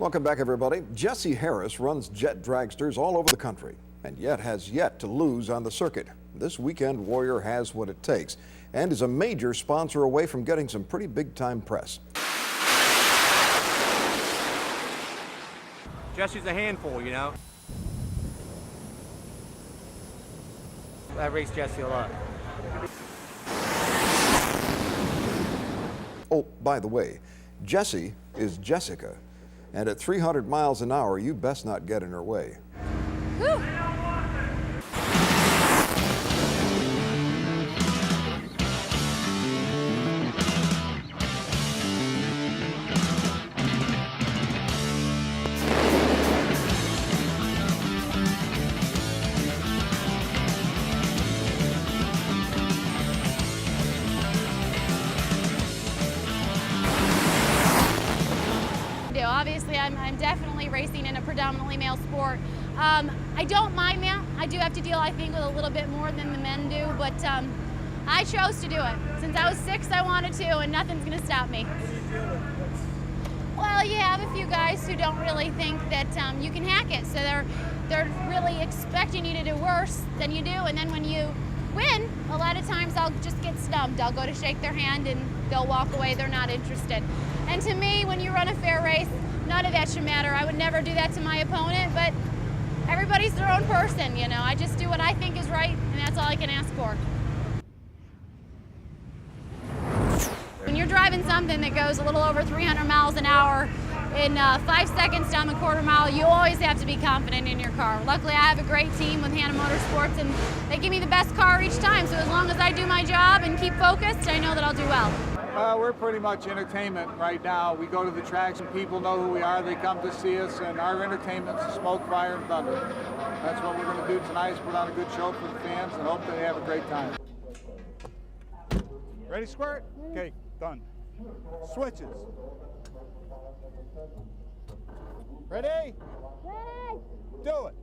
Welcome back, everybody. Jesse Harris runs jet dragsters all over the country and yet has yet to lose on the circuit. This weekend warrior has what it takes and is a major sponsor away from getting some pretty big-time press. Jesse's a handful, you know. I race Jesse a lot. Oh, by the way, Jessie is Jessica, and at 300 miles an hour, you best not get in her way. Woo. Obviously, I'm definitely racing in a predominantly male sport. I don't mind that. I do have to deal, I think, with a little bit more than the men do, but I chose to do it. Since I was 6, I wanted to, and nothing's going to stop me. Well, you have a few guys who don't really think that you can hack it, so they're really expecting you to do worse than you do, and then when you win, a lot of times I'll just get stumped. I'll go to shake their hand and they'll walk away, they're not interested. And to me, when you run a fair race, none of that should matter. I would never do that to my opponent, but everybody's their own person, you know. I just do what I think is right, and that's all I can ask for. When you're driving something that goes a little over 300 miles an hour in 5 seconds down the quarter mile, you always have to be confident in your car. Luckily, I have a great team with Hanna Motorsports, and they give me the best car each time, so as long as I do my job and keep focused, I know that I'll do well. We're pretty much entertainment right now. We go to the tracks and people know who we are. They come to see us, and our entertainment's smoke, fire, and thunder. That's what we're going to do tonight, is put on a good show for the fans and hope they have a great time. Ready, squirt? Okay, done. Switches. Ready? Ready? Do it.